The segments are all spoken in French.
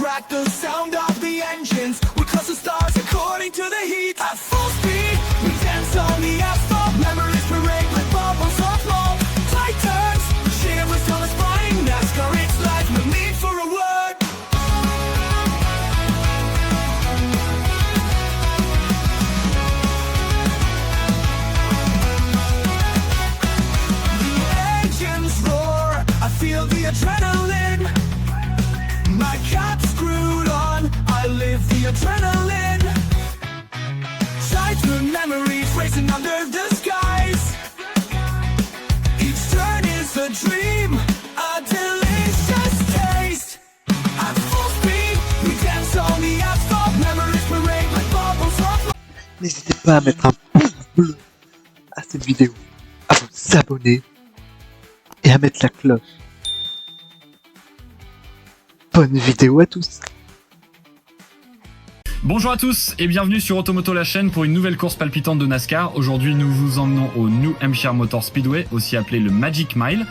track the sound of the engines. We cross the stars according to the heat. At full speed, we dance on the asphalt. Memories parade like bubbles on floor. Tight turns, shivers till it's flying. NASCAR, it's life, no need for a word. The engines roar, I feel the adrenaline. My cap's screwed on, I live the adrenaline. Childhood memories racing under the skies. Each turn is a dream, a delicious taste. At full speed, we dance on the asphalt. Memories parade like bubbles on floor. N'hésitez pas à mettre un pouce bleu à cette vidéo, à vous abonner et à mettre la cloche. Bonne vidéo à tous. Bonjour à tous et bienvenue sur Automoto la chaîne pour une nouvelle course palpitante de NASCAR. Aujourd'hui nous vous emmenons au New Hampshire Motor Speedway, aussi appelé le Magic Mile.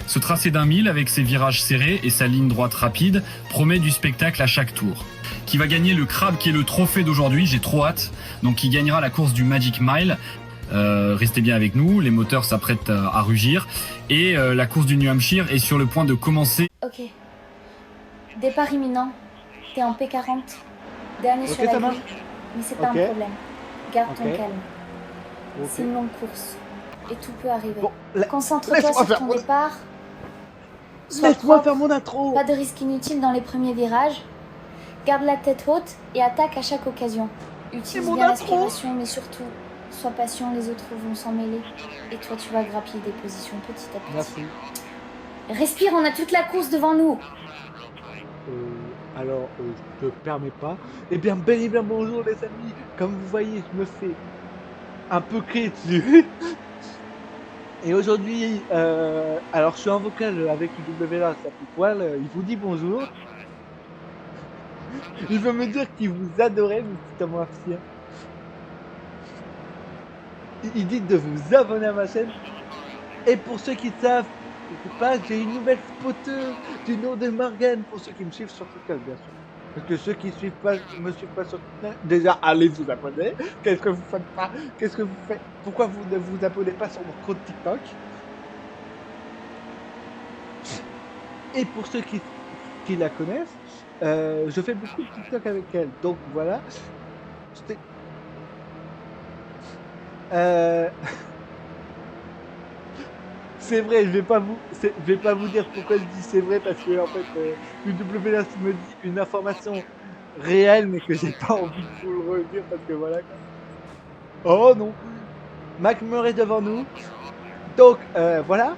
Ce tracé d'1 mile avec ses virages serrés et sa ligne droite rapide promet du spectacle à chaque tour. Qui va gagner le crabe qui est le trophée d'aujourd'hui, j'ai trop hâte, donc qui gagnera la course du Magic Mile. Restez bien avec nous, les moteurs s'apprêtent à rugir et la course du New Hampshire est sur le point de commencer. Ok. Départ imminent. T'es en P40. Dernier sur la ça marche. grille. Mais c'est pas Ok. un problème. Garde ton Ok. calme. Ok. C'est une longue course. Et tout peut arriver. Bon, Concentre-toi laisse-moi sur faire ton mon- départ. Sois Laisse-moi propre. faire mon intro. Pas de risque inutile dans les premiers virages. Garde la tête haute et attaque à chaque occasion. Utilise mon bien intro. l'aspiration, mais surtout, sois patient, les autres vont s'en mêler. Et toi, tu vas grappiller des positions petit à petit. Merci. Respire, on a toute la course devant nous. Alors, je te permets pas. Eh bien, bel et bien bonjour les amis. Comme vous voyez, je me fais un peu crier dessus. Et aujourd'hui, alors je suis en vocal avec UWA, ça fait poil. Il vous dit bonjour. Il veut me dire qu'il vous adorait, mais c'est à moi fier. Il dit de vous abonner à ma chaîne. Et pour ceux qui savent pas, j'ai une nouvelle spoteuse du nom de Morgane, pour ceux qui me suivent sur TikTok, bien sûr. Parce que ceux qui me suivent pas sur TikTok, déjà allez vous abonner. Qu'est-ce que vous faites pas? Qu'est-ce que vous faites? Pourquoi vous ne vous abonnez pas sur mon compte TikTok? Et pour ceux qui la connaissent, je fais beaucoup de TikTok avec elle. Donc voilà. C'est vrai, je vais pas vous dire pourquoi je dis c'est vrai, parce que en fait, UWS me dit une information réelle, mais que j'ai pas envie de vous le redire parce que voilà. Oh non, Mac Murray devant nous. Donc voilà.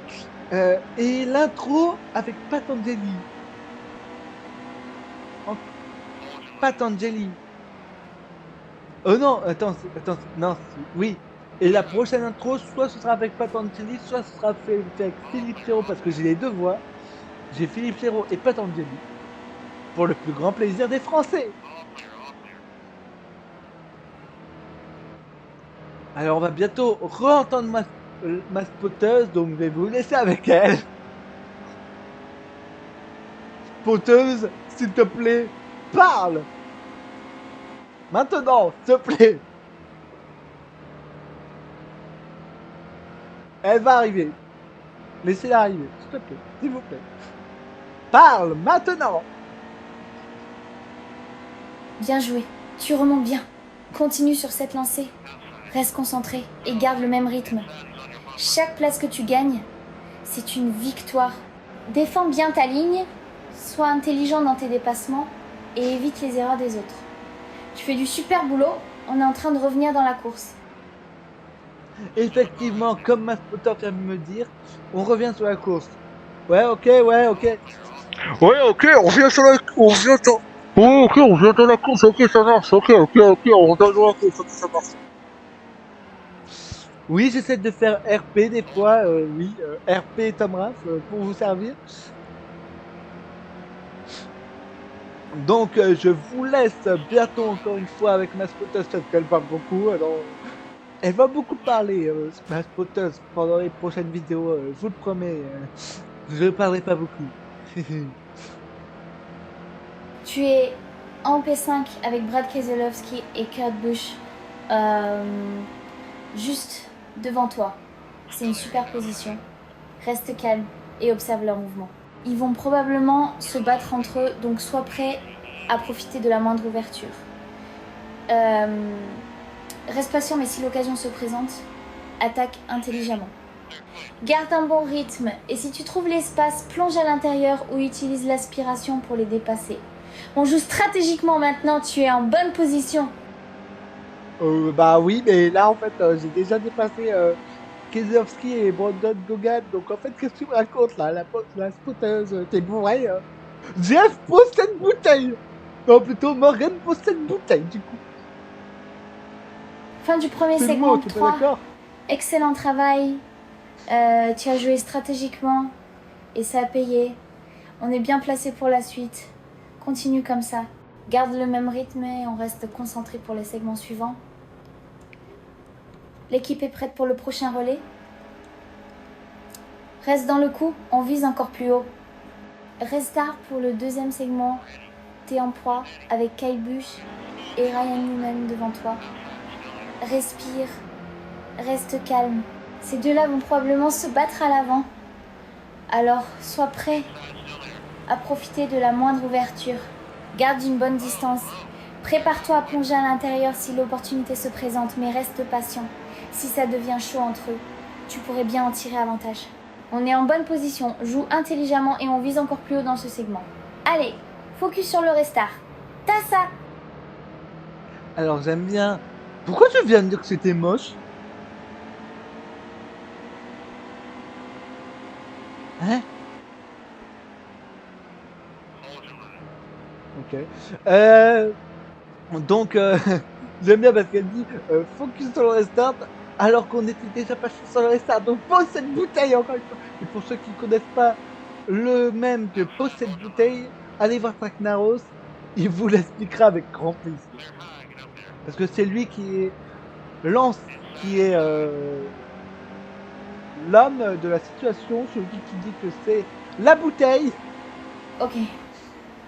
Et l'intro avec Patanjali. Patanjali. Oh non, attends, non, oui. Et la prochaine intro, soit ce sera avec Patanjali, soit ce sera fait avec Philippe Chéreau, parce que j'ai les deux voix. J'ai Philippe Chéreau et Patanjali. Pour le plus grand plaisir des Français. Alors on va bientôt re-entendre ma spoteuse, donc je vais vous laisser avec elle. Spoteuse, s'il te plaît, parle. Maintenant, s'il te plaît. Elle va arriver. Laissez-la arriver, s'il te plaît, s'il vous plaît. Parle maintenant. Bien joué. Tu remontes bien. Continue sur cette lancée. Reste concentré et garde le même rythme. Chaque place que tu gagnes, c'est une victoire. Défends bien ta ligne, sois intelligent dans tes dépassements et évite les erreurs des autres. Tu fais du super boulot, on est en train de revenir dans la course. Effectivement, comme ma spotter vient de me dire, on revient sur la course. Ouais, ok. Ouais, ok, on revient sur la course. Oh, ok, on revient dans la course, ok, ça marche, ok, on revient dans la course, ok, ça marche. Oui, j'essaie de faire RP des fois, oui, RP Tom Raff, pour vous servir. Donc, je vous laisse bientôt encore une fois avec ma spotter, parce qu'elle parle beaucoup, alors... Elle va beaucoup parler, ma spoteuse, pendant les prochaines vidéos, je vous le promets. Je ne parlerai pas beaucoup. Tu es en P5 avec Brad Keselowski et Kurt Busch juste devant toi. C'est une super position. Reste calme et observe leur mouvement. Ils vont probablement se battre entre eux, donc sois prêt à profiter de la moindre ouverture. Reste patient, mais si l'occasion se présente, attaque intelligemment. Garde un bon rythme et si tu trouves l'espace, plonge à l'intérieur ou utilise l'aspiration pour les dépasser. On joue stratégiquement maintenant, tu es en bonne position. Bah oui, mais là en fait, j'ai déjà dépassé Keselowski et Brandon Gogan. Donc en fait, qu'est-ce que tu me racontes là? La spoteuse, t'es bourré. Jeff possède bouteille. Non, plutôt Morgan possède bouteille du coup. Fin du premier C'est le segment mot, t'es pas 3. d'accord? Excellent travail. Tu as joué stratégiquement et ça a payé. On est bien placé pour la suite. Continue comme ça. Garde le même rythme et on reste concentré pour les segments suivants. L'équipe est prête pour le prochain relais. Reste dans le coup, on vise encore plus haut. Restart pour le deuxième segment. T'es en proie avec Kyle Busch et Ryan Newman devant toi. Respire, reste calme. Ces deux-là vont probablement se battre à l'avant. Alors, sois prêt à profiter de la moindre ouverture. Garde une bonne distance. Prépare-toi à plonger à l'intérieur si l'opportunité se présente, mais reste patient. Si ça devient chaud entre eux, tu pourrais bien en tirer avantage. On est en bonne position, joue intelligemment et on vise encore plus haut dans ce segment. Allez, focus sur le restart. T'as ça! Alors j'aime bien. Pourquoi tu viens de dire que c'était moche? Hein? Ok. Donc, j'aime bien parce qu'elle dit focus sur le restart alors qu'on était déjà pas sur le restart. Donc, pose cette bouteille encore une fois. Et pour ceux qui ne connaissent pas le même que pose cette bouteille, allez voir Tracknaros. Il vous l'expliquera avec grand plaisir. Parce que c'est lui qui est Lance, qui est l'homme de la situation, celui qui dit que c'est la bouteille. Ok.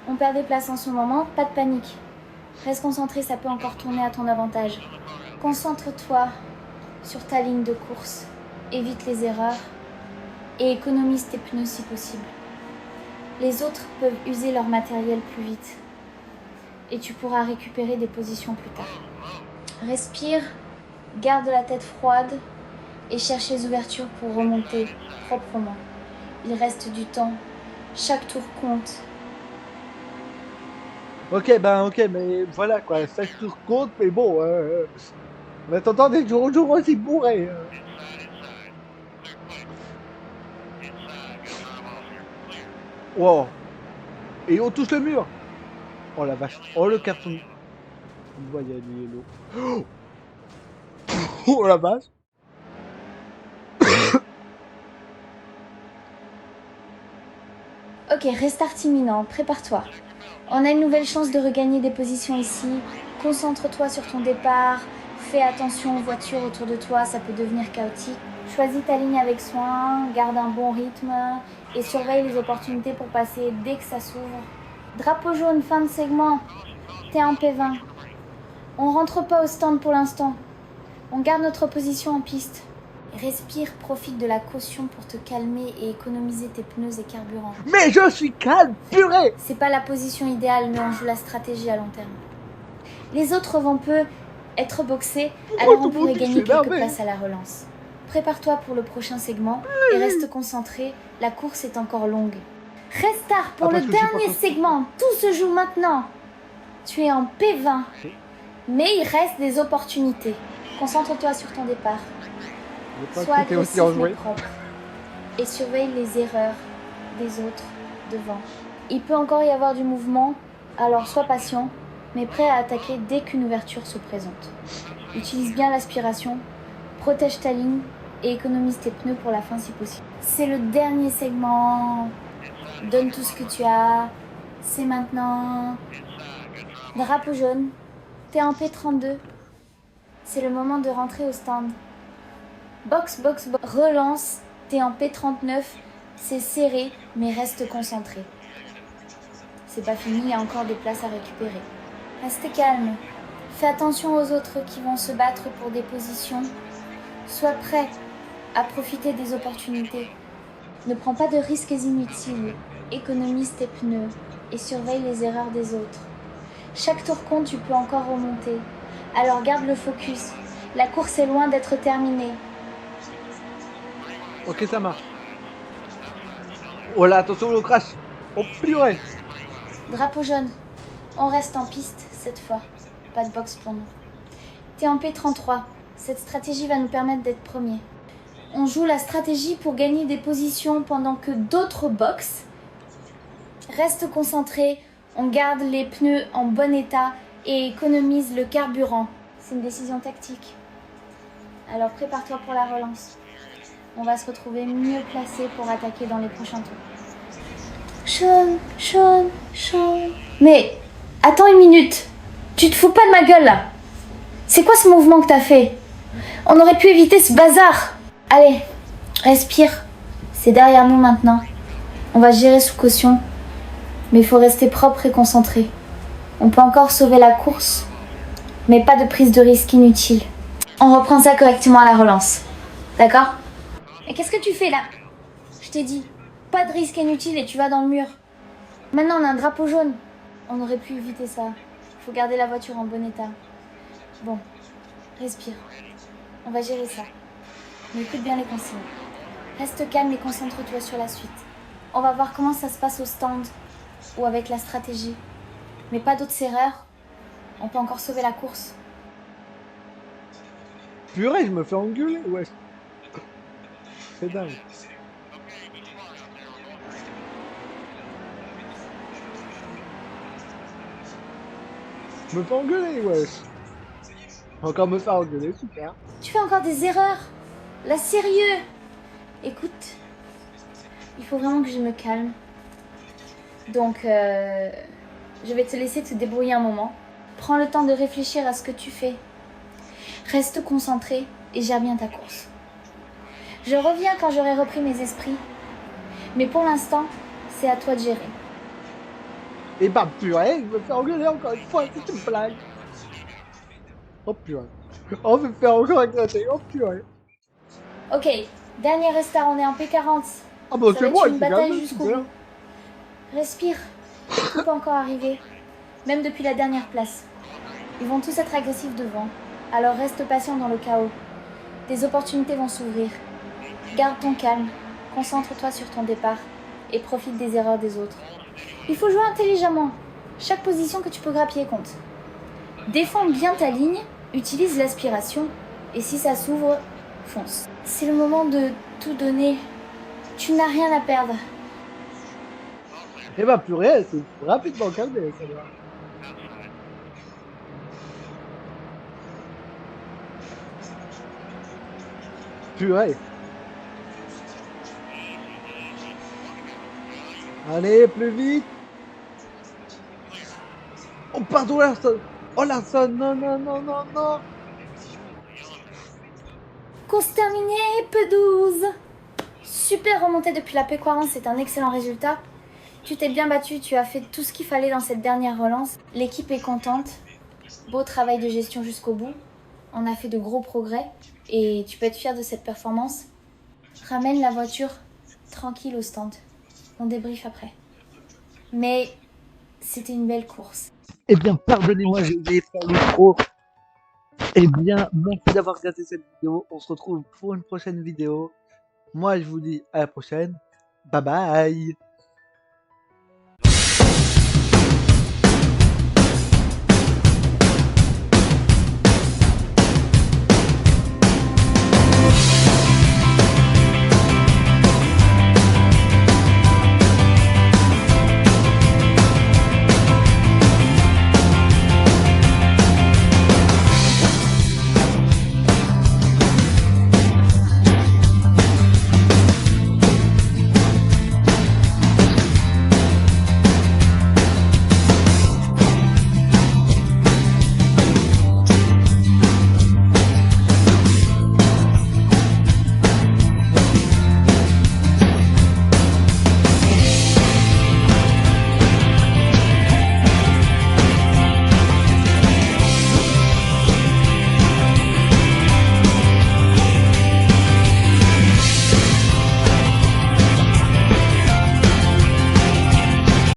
On perd des places en ce moment, pas de panique. Reste concentré, ça peut encore tourner à ton avantage. Concentre-toi sur ta ligne de course. Évite les erreurs et économise tes pneus si possible. Les autres peuvent user leur matériel plus vite et tu pourras récupérer des positions plus tard. Respire, garde la tête froide et cherche les ouvertures pour remonter proprement. Il reste du temps, chaque tour compte. Ok, mais voilà quoi, ça se compte, mais bon, en attendant des jours au jour aussi bourré. Wow. Et on touche le mur. Oh la vache, oh le carton. On voit, il y a du yellow. Oh la vache. Ok, restart imminent, prépare-toi. On a une nouvelle chance de regagner des positions ici. Concentre-toi sur ton départ. Fais attention aux voitures autour de toi, ça peut devenir chaotique. Choisis ta ligne avec soin, garde un bon rythme et surveille les opportunités pour passer dès que ça s'ouvre. Drapeau jaune, fin de segment. T'es en P20. On rentre pas au stand pour l'instant. On garde notre position en piste. Respire, profite de la caution pour te calmer et économiser tes pneus et carburant. Mais je suis calme, purée. C'est pas la position idéale, mais on joue la stratégie à long terme. Les autres vont peu être boxés, alors on pourrait gagner quelques places à la relance. Prépare-toi pour le prochain segment et reste concentré, la course est encore longue. Restart pour le dernier segment, tout se joue maintenant. Tu es en P20, mais il reste des opportunités. Concentre-toi sur ton départ. Sois agressif mais propre et surveille les erreurs des autres devant. Il peut encore y avoir du mouvement, alors sois patient, mais prêt à attaquer dès qu'une ouverture se présente. Utilise bien l'aspiration, protège ta ligne et économise tes pneus pour la fin si possible. C'est le dernier segment, donne tout ce que tu as, c'est maintenant. Drapeau jaune, t'es en P32, c'est le moment de rentrer au stand. Box, relance, t'es en P39, c'est serré, mais reste concentré. C'est pas fini, il y a encore des places à récupérer. Restez calme. Fais attention aux autres qui vont se battre pour des positions. Sois prêt à profiter des opportunités. Ne prends pas de risques inutiles. Économise tes pneus et surveille les erreurs des autres. Chaque tour compte, tu peux encore remonter. Alors garde le focus. La course est loin d'être terminée. Ok, ça marche. Oh là, attention au crash. Oh purée. Drapeau jaune. On reste en piste cette fois. Pas de box pour nous. T'es en P33. Cette stratégie va nous permettre d'être premiers. On joue la stratégie pour gagner des positions pendant que d'autres boxent. Reste concentré. On garde les pneus en bon état et économise le carburant. C'est une décision tactique. Alors prépare-toi pour la relance. On va se retrouver mieux placé pour attaquer dans les prochains tours. Sean. Mais attends une minute. Tu te fous pas de ma gueule là? C'est quoi ce mouvement que t'as fait? On aurait pu éviter ce bazar. Allez, respire. C'est derrière nous maintenant. On va gérer sous caution. Mais il faut rester propre et concentré. On peut encore sauver la course, mais pas de prise de risque inutile. On reprend ça correctement à la relance. D'accord? Et qu'est-ce que tu fais là? Je t'ai dit, pas de risque inutile et tu vas dans le mur. Maintenant on a un drapeau jaune. On aurait pu éviter ça. Il faut garder la voiture en bon état. Bon, respire. On va gérer ça. Mais écoute bien les consignes. Reste calme et concentre-toi sur la suite. On va voir comment ça se passe au stand ou avec la stratégie. Mais pas d'autres erreurs. On peut encore sauver la course. Purée, je me fais engueuler, ouais. C'est dingue. Je me fais engueuler, wesh. Encore me faire engueuler, super. Tu fais encore des erreurs. Là, sérieux. Écoute, il faut vraiment que je me calme. Donc, je vais te laisser te débrouiller un moment. Prends le temps de réfléchir à ce que tu fais. Reste concentré et gère bien ta course. Je reviens quand j'aurai repris mes esprits. Mais pour l'instant, c'est à toi de gérer. Et bah purée, je me fais engueuler encore une fois, c'est une blague. Oh purée. On me fait encore éclater, oh purée. Ok, dernier restart, on est en P40. Ah bah Ça va c'est être moi une qui bataille gagne, jusqu'au super. bout. Respire. Tout peut encore arriver. Même depuis la dernière place. Ils vont tous être agressifs devant. Alors reste patient dans le chaos. Des opportunités vont s'ouvrir. Garde ton calme. Concentre-toi sur ton départ. Et profite des erreurs des autres. Il faut jouer intelligemment. Chaque position que tu peux grappiller compte. Défends bien ta ligne. Utilise l'aspiration. Et si ça s'ouvre, fonce. C'est le moment de tout donner. Tu n'as rien à perdre. Et bah purée, c'est rapidement calmé, ça va. Purée. Allez, plus vite. Oh pardon Larson. Oh Larson, non. Course terminée, P12. Super remontée depuis la P40, c'est un excellent résultat. Tu t'es bien battu, tu as fait tout ce qu'il fallait dans cette dernière relance. L'équipe est contente. Beau travail de gestion jusqu'au bout. On a fait de gros progrès et tu peux être fier de cette performance. Ramène la voiture tranquille au stand. On débriefe après. Mais c'était une belle course. Eh bien, pardonnez-moi, j'ai oublié de faire l'intro. Eh bien, merci d'avoir regardé cette vidéo. On se retrouve pour une prochaine vidéo. Moi, je vous dis à la prochaine. Bye bye.